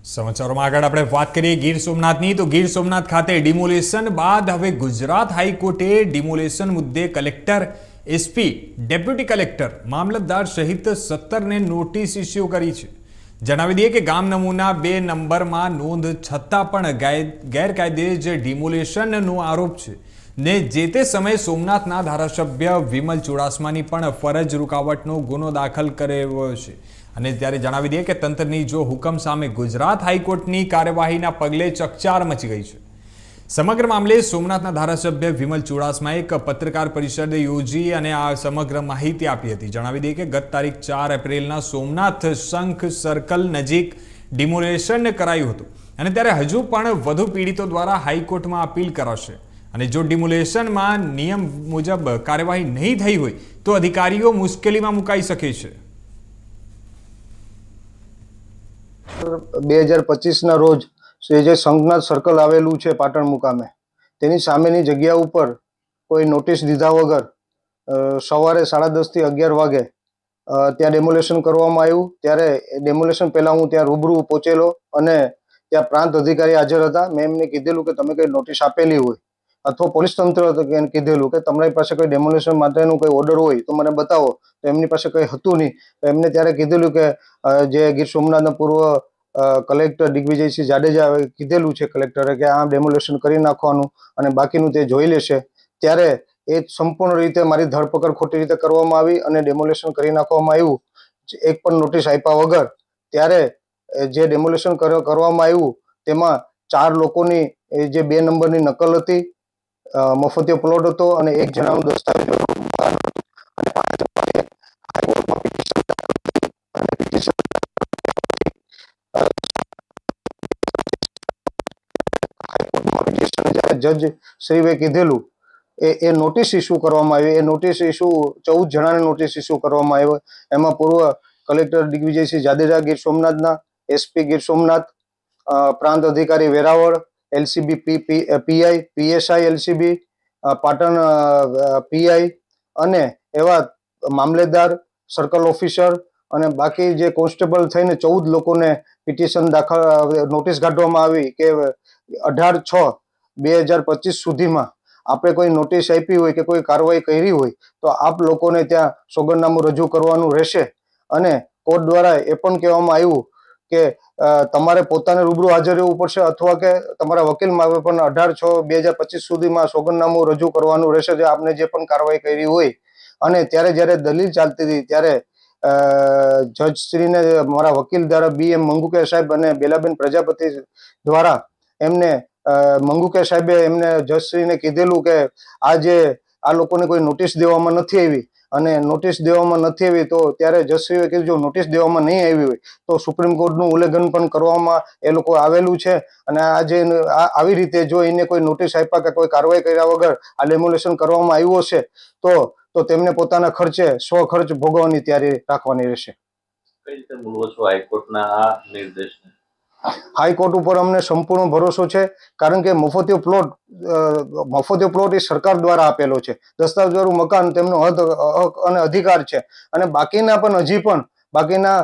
સમાચારોમાં આગળ આપણે વાત કરીએ ગીર સોમનાથની તો ગીર સોમનાથ ખાતે ડિમોલેશન બાદ હવે ગુજરાત હાઈકોર્ટે ડિમોલેશન મુદ્દે કલેક્ટર એસપી ડેપ્યુટી કલેક્ટર મામલતદાર સહિત 17ને નોટિસ ઇસ્યુ કરી છે। જણાવી દઈએ કે ગામ નમૂના 2 નંબરમાં નોંધ છતાં પણ ગેરકાયદે જ ડિમોલેશનનો આરોપ છે ને જે તે સમયે સોમનાથના ધારાસભ્ય વિમલ ચુડાસમાની પણ ફરજ રૂકાવટનો ગુનો દાખલ કરાયો છે। અને ત્યારે જણાવી દઈએ કે તંત્રની જો હુકમ સામે ગુજરાત હાઈકોર્ટની કાર્યવાહીના પગલે ચકચાર મચી ગઈ છે। સમગ્ર મામલે સોમનાથના ધારાસભ્ય વિમલ ચુડાસમાએ એક પત્રકાર પરિષદ યોજી અને આ સમગ્ર માહિતી આપી હતી। જણાવી દઈએ કે ગત તારીખ 4 એપ્રિલના સોમનાથ શંખ સર્કલ નજીક ડિમોલેશન કરાયું હતું અને ત્યારે હજુ પણ વધુ પીડિતો દ્વારા હાઈકોર્ટમાં અપીલ કરાશે અને જો ડિમોલેશનમાં નિયમ મુજબ કાર્યવાહી નહીં થઈ હોય તો અધિકારીઓ મુશ્કેલીમાં મુકાઈ શકે છે। 2025 રોજ જે શંખનાથ સર્કલ આવેલું છે પાટણ મુકામે તેની સામેની જગ્યા ઉપર કોઈ નોટિસ દીધા વગર સવારે 10:30 થી 11 વાગે ત્યાં ડેમોલેશન કરવામાં આવ્યું। ત્યારે ડેમોલેશન પહેલા હું ત્યાં રૂબરૂ પહોંચેલો અને ત્યાં પ્રાંત અધિકારી હાજર હતા। મેં એમને કીધેલું કે તમે કઈ નોટિસ આપેલી હોય અથવા પોલીસ તંત્ર કીધેલું કે તમારી પાસે કોઈ ડેમોલેશન માટેનું કોઈ ઓર્ડર હોય તો મને બતાવો, તો એમની પાસે કંઈ હતું નહીં। એમને ત્યારે કીધેલું કે જે ગીર સોમનાથના પૂર્વ કલેક્ટર દિગ્વિજયસિંહ જાડેજા કીધેલું છે કલેક્ટરે કે આ ડેમોલેશન કરી નાખવાનું અને બાકીનું તે જોઈ લેશે। ત્યારે એ સંપૂર્ણ રીતે મારી ધરપકડ ખોટી રીતે કરવામાં આવી અને ડેમોલેશન કરી નાખવામાં આવ્યું, એક પણ નોટિસ આપ્યા વગર। ત્યારે જે ડેમોલેશન કરવામાં આવ્યું તેમાં 4 લોકોની જે 2 નંબરની નકલ હતી, મફતિયો પ્લોટ હતો અને 1 જણાનું દસ્તાવેજ જજ શ્રીએ કીધેલું એ નોટિસ ઇસ્યુ કરવામાં આવી। એ નોટિસ ઇસ્યુ 14 જણાને નોટિસ ઇસ્યુ કરવામાં આવ્યો। એમાં પૂર્વ કલેક્ટર દિગ્વિજયસિંહ જાડેજા ગીર સોમનાથના, એસપી ગીર સોમનાથ, પ્રાંત અધિકારી Veraval, LCB PI, PSI LCB Patan PI અને એવા મામલેદાર, સર્કલ ઓફિસર અને બાકી જે કોન્સ્ટેબલ થઈને 14 લોકોને પિટિશન દાખલ નોટિસ કાઢવામાં આવી કે 18/6/2025 સુધીમાં આપણે કોઈ નોટિસ આપી હોય કે કોઈ કાર્યવાહી કરી હોય તો આપ લોકોને ત્યાં સોગંદનામું રજૂ કરવાનું રહેશે। અને કોર્ટ દ્વારા એ પણ કહેવામાં આવ્યું કે તમારે પોતાને રૂબરૂ હાજર રહેવું પડશે અથવા કે તમારા વકીલ મારફતે પણ 18/6/2025 સુધીમાં સોગંદનામું રજૂ કરવાનું રહેશે જે આપને જે પણ કાર્યવાહી કરી હોય। અને ત્યારે જ્યારે દલીલ ચાલતી હતી ત્યારે જજશ્રીને મારા વકીલ દ્વારા BM મંગુકે સાહેબ અને બેલાબેન પ્રજાપતિ દ્વારા એમને મંગુકે સાહેબે એમને જજશ્રીને કીધેલું કે આ લોકોને કોઈ નોટિસ દેવામાં નથી આવી અને નોટિસ દેવામાં નથી આવી તો ત્યારે જજશ્રીએ કીધું જો નોટિસ દેવામાં નહીં આવી હોય તો સુપ્રીમ કોર્ટનું ઉલ્લંઘન પણ કરવામાં એ લોકો આવેલું છે અને આવી રીતે જો એને કોઈ નોટિસ આપ્યા કે કોઈ કાર્યવાહી કર્યા વગર આ ડેમોલેશન કરવામાં આવ્યું હશે તો તેમને પોતાના ખર્ચે સ્વખર્ચ ભોગવવાની તૈયારી રાખવાની રહેશે। કઈ રીતે મૂલવો છો હાઈકોર્ટના આ નિર્દેશને? હાઈકોર્ટ ઉપર અમને સંપૂર્ણ ભરોસો છે કારણ કે મફતિયો પ્લોટ એ સરકાર દ્વારા આપેલો છે। દસ્તાવેજવાળું મકાન તેમનો હક અને અધિકાર છે અને બાકીના પણ હજી પણ બાકીના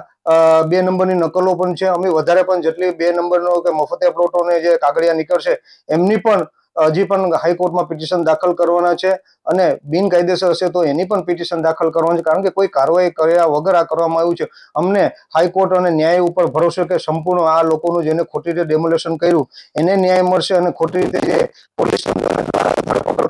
2 નંબરની નકલો પણ છે। અમે વધારે પણ જેટલી 2 નંબરનો કે મફતિયા પ્લોટોને જે કાગળિયા નીકળશે એમની પણ હજી પણ હાઈકોર્ટમાં પિટિશન દાખલ કરવાના છે અને બિનકાયદેસર હશે તો એની પણ પિટિશન દાખલ કરવાની છે કારણ કે કોઈ કાર્યવાહી કર્યા વગર આ કરવામાં આવ્યું છે। અમને હાઈકોર્ટ અને ન્યાય ઉપર ભરોસો કે સંપૂર્ણ આ લોકોનું જેને ખોટી રીતે ડેમોલેશન કર્યું એને ન્યાય મળશે અને ખોટી રીતે જે પોલીસ દ્વારા ધરપકડ